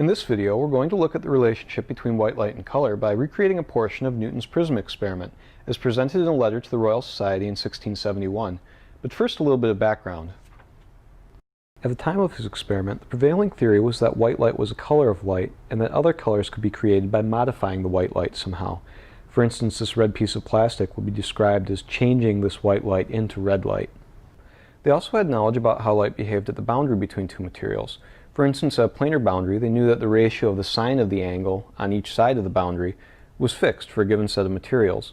In this video, we're going to look at the relationship between white light and color by recreating a portion of Newton's prism experiment, as presented in a letter to the Royal Society in 1671. But first, a little bit of background. At the time of his experiment, the prevailing theory was that white light was a color of light, and that other colors could be created by modifying the white light somehow. For instance, this red piece of plastic would be described as changing this white light into red light. They also had knowledge about how light behaved at the boundary between two materials. For instance, at a planar boundary, they knew that the ratio of the sine of the angle on each side of the boundary was fixed for a given set of materials.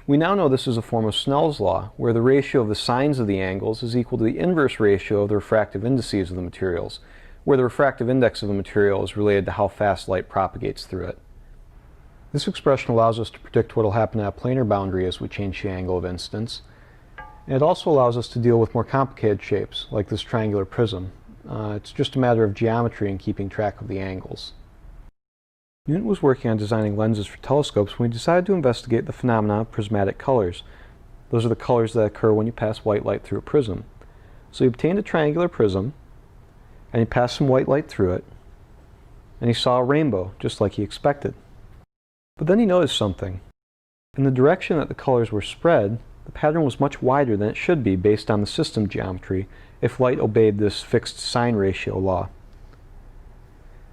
We now know this is a form of Snell's law, where the ratio of the sines of the angles is equal to the inverse ratio of the refractive indices of the materials, where the refractive index of a material is related to how fast light propagates through it. This expression allows us to predict what will happen at a planar boundary as we change the angle of incidence, and it also allows us to deal with more complicated shapes, like this triangular prism. It's just a matter of geometry and keeping track of the angles. Newton was working on designing lenses for telescopes when he decided to investigate the phenomena of prismatic colors. Those are the colors that occur when you pass white light through a prism. So he obtained a triangular prism, and he passed some white light through it, and he saw a rainbow, just like he expected. But then he noticed something. In the direction that the colors were spread, the pattern was much wider than it should be based on the system geometry if light obeyed this fixed sine ratio law.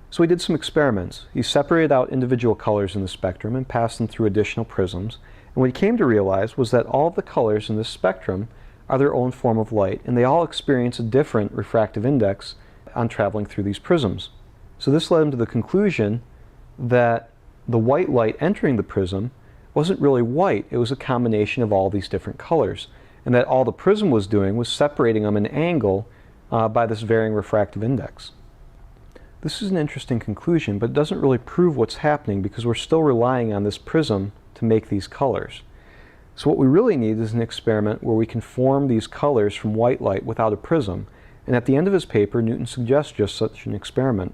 So he did some experiments. He separated out individual colors in the spectrum and passed them through additional prisms, and what he came to realize was that all of the colors in this spectrum are their own form of light, and they all experience a different refractive index on traveling through these prisms. So this led him to the conclusion that the white light entering the prism wasn't really white, it was a combination of all these different colors, and that all the prism was doing was separating them in an angle by this varying refractive index. This is an interesting conclusion, but it doesn't really prove what's happening because we're still relying on this prism to make these colors. So what we really need is an experiment where we can form these colors from white light without a prism, and at the end of his paper, Newton suggests just such an experiment.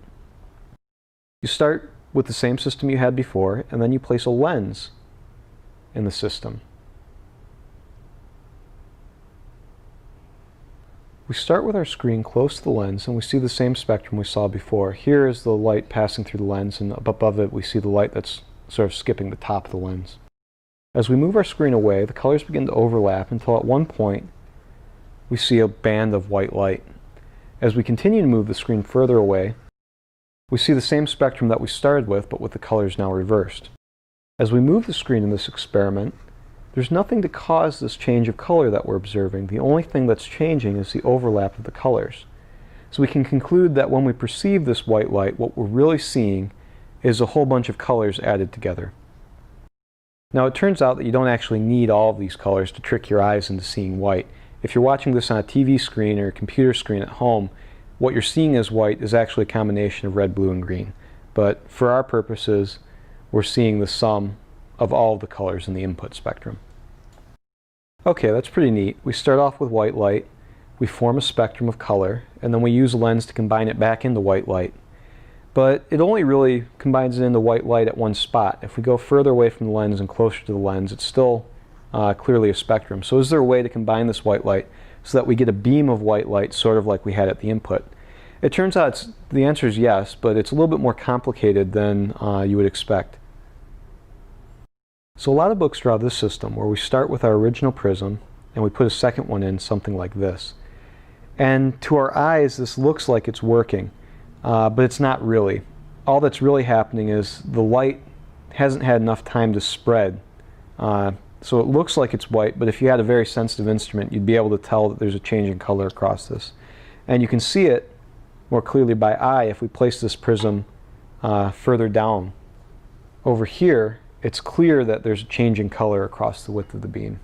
You start with the same system you had before, and then you place a lens in the system. We start with our screen close to the lens, and we see the same spectrum we saw before. Here is the light passing through the lens, and up above it we see the light that's sort of skipping the top of the lens. As we move our screen away, the colors begin to overlap until at one point we see a band of white light. As we continue to move the screen further away, we see the same spectrum that we started with, but with the colors now reversed. As we move the screen in this experiment, there's nothing to cause this change of color that we're observing. The only thing that's changing is the overlap of the colors. So we can conclude that when we perceive this white light, what we're really seeing is a whole bunch of colors added together. Now it turns out that you don't actually need all of these colors to trick your eyes into seeing white. If you're watching this on a TV screen or a computer screen at home, what you're seeing as white is actually a combination of red, blue, and green. But for our purposes, we're seeing the sum of all of the colors in the input spectrum. Okay, that's pretty neat. We start off with white light, we form a spectrum of color, and then we use a lens to combine it back into white light. But it only really combines it into white light at one spot. If we go further away from the lens and closer to the lens, it's still clearly a spectrum. So is there a way to combine this white light so that we get a beam of white light sort of like we had at the input? It turns out the answer is yes, but it's a little bit more complicated than you would expect. So a lot of books draw this system where we start with our original prism and we put a second one in, something like this. And to our eyes this looks like it's working, but it's not really. All that's really happening is the light hasn't had enough time to spread. So it looks like it's white, but if you had a very sensitive instrument you'd be able to tell that there's a change in color across this. And you can see it more clearly by eye if we place this prism further down. Over here, it's clear that there's a change in color across the width of the beam.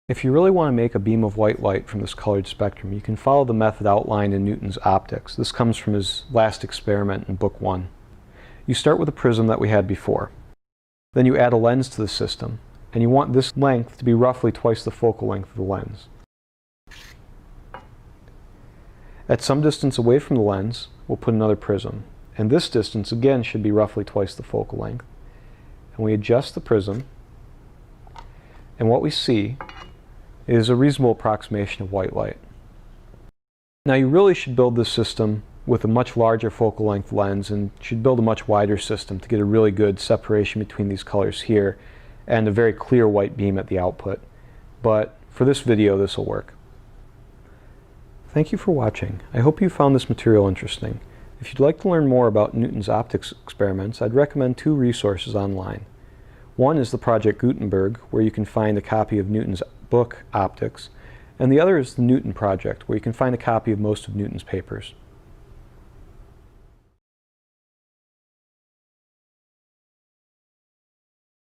If you really want to make a beam of white light from this colored spectrum, you can follow the method outlined in Newton's Optics. This comes from his last experiment in Book 1. You start with a prism that we had before. Then you add a lens to the system, and you want this length to be roughly twice the focal length of the lens. At some distance away from the lens, we'll put another prism, and this distance again should be roughly twice the focal length. And we adjust the prism, and what we see is a reasonable approximation of white light. Now you really should build this system with a much larger focal length lens and should build a much wider system to get a really good separation between these colors here and a very clear white beam at the output. But for this video, this will work. Thank you for watching. I hope you found this material interesting. If you'd like to learn more about Newton's optics experiments, I'd recommend two resources online. One is the Project Gutenberg, where you can find a copy of Newton's book, Optics, and the other is the Newton Project, where you can find a copy of most of Newton's papers.